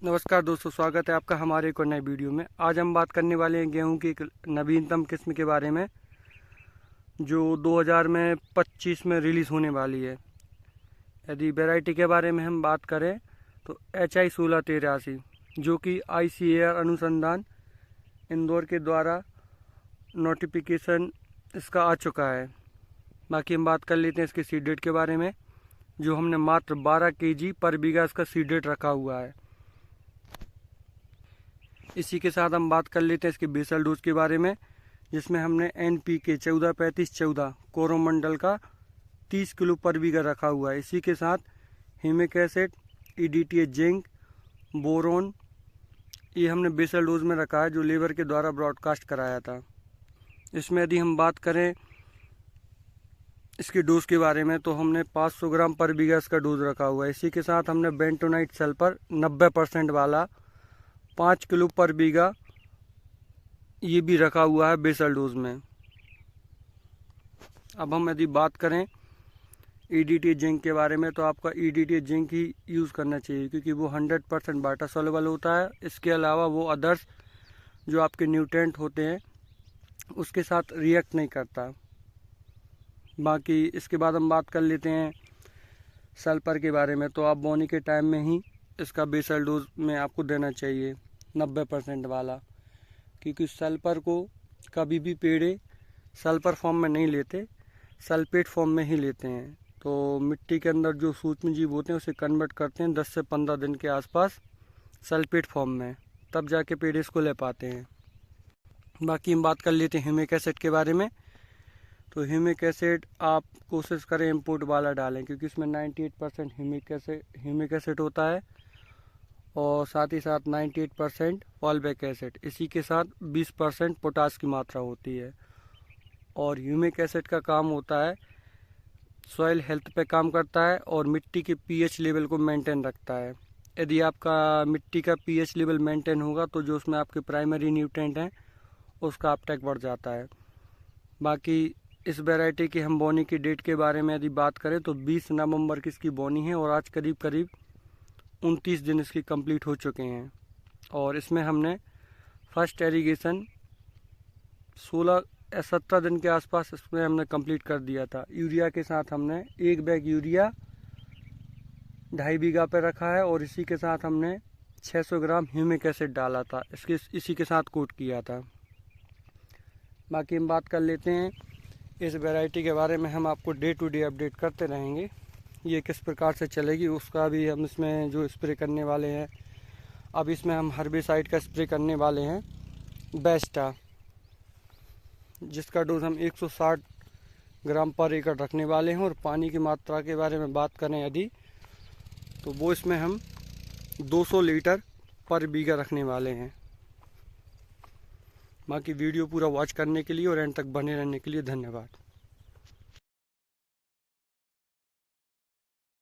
नमस्कार दोस्तों, स्वागत है आपका हमारे एक और नए वीडियो में। आज हम बात करने वाले हैं गेहूं की एक नवीनतम किस्म के बारे में जो 2025 में रिलीज़ होने वाली है। यदि वैरायटी के बारे में हम बात करें तो HI 1683 जो कि ICAR अनुसंधान इंदौर के द्वारा नोटिफिकेशन इसका आ चुका है। बाकी हम बात कर लेते हैं इसके सीड रेट के बारे में, जो हमने मात्र 12 kg पर बीघा इसका सीड रेट रखा हुआ है। इसी के साथ हम बात कर लेते हैं इसके बेसल डोज के बारे में, जिसमें हमने NPK 14-35-14 कोरोमंडल का 30 किलो पर बीघा रखा हुआ है। इसी के साथ humic acid, EDTA zinc, boron ये हमने बेसल डोज में रखा है, जो लेबर के द्वारा ब्रॉडकास्ट कराया था। इसमें यदि हम बात करें इसके डोज के बारे में तो हमने 500 ग्राम पर बीघा इसका डोज रखा हुआ है। इसी के साथ हमने बेंटोनाइट सल्फर 90% वाला 5 किलो पर बीघा ये भी रखा हुआ है बेसल डोज में। अब हम यदि बात करें EDTA जिंक के बारे में तो आपका EDTA जिंक ही यूज़ करना चाहिए, क्योंकि वो 100% वाटर सॉल्युबल होता है। इसके अलावा वो अदर्स जो आपके न्यूट्रेंट होते हैं उसके साथ रिएक्ट नहीं करता। बाकी इसके बाद हम बात कर लेते हैं सल्फर के बारे में। तो आप बोनी के टाइम में ही इसका बेसल डोज में आपको देना चाहिए 90% वाला, क्योंकि सल्फर को कभी भी पेड़े सल्फर फॉर्म में नहीं लेते, सल्फेट फॉर्म में ही लेते हैं। तो मिट्टी के अंदर जो सूक्ष्म जीव होते हैं उसे कन्वर्ट करते हैं 10 से 15 दिन के आसपास सल्फेट फॉर्म में, तब जाके पेड़े इसको ले पाते हैं। बाकी हम बात कर लेते हैं ह्यूमिक एसिड के बारे में। तो ह्यूमिक एसिड आप कोशिश करें इम्पोर्ट वाला डालें, क्योंकि इसमें 98% ह्यूमिक एसिड होता है और साथ ही साथ 98% फॉलबैक एसिड। इसी के साथ 20% पोटास की मात्रा होती है। और ह्यूमिक एसिड का काम होता है सॉइल हेल्थ पे काम करता है और मिट्टी के pH लेवल को मेंटेन रखता है। यदि आपका मिट्टी का pH लेवल मेंटेन होगा तो जो उसमें आपके प्राइमरी न्यूट्रेंट हैं उसका अपटेक बढ़ जाता है। बाकी इस वैरायटी की हम बोनी की डेट के बारे में यदि बात करें तो 20 नवंबर की इसकी बोनी है और आज करीब 29 दिन इसकी कंप्लीट हो चुके हैं। और इसमें हमने फर्स्ट एरीगेशन 17 दिन के आसपास इसमें हमने कंप्लीट कर दिया था। यूरिया के साथ हमने 1 बैग यूरिया 2.5 बीघा पे रखा है और इसी के साथ हमने 600 ग्राम ह्यूमिक एसिड डाला था, इसी के साथ कोट किया था। बाकी हम बात कर लेते हैं इस वैरायटी के बारे में। हम आपको डे टू डे अपडेट करते रहेंगे, ये किस प्रकार से चलेगी उसका भी हम इसमें जो स्प्रे करने वाले हैं। अब इसमें हम हर्बिसाइड का स्प्रे करने वाले हैं बेस्टा, जिसका डोज हम 160 ग्राम पर एकड़ रखने वाले हैं। और पानी की मात्रा के बारे में बात करें यदि तो वो इसमें हम 200 लीटर पर बीघा रखने वाले हैं। बाकी वीडियो पूरा वॉच करने के लिए और एंड तक बने रहने के लिए धन्यवाद।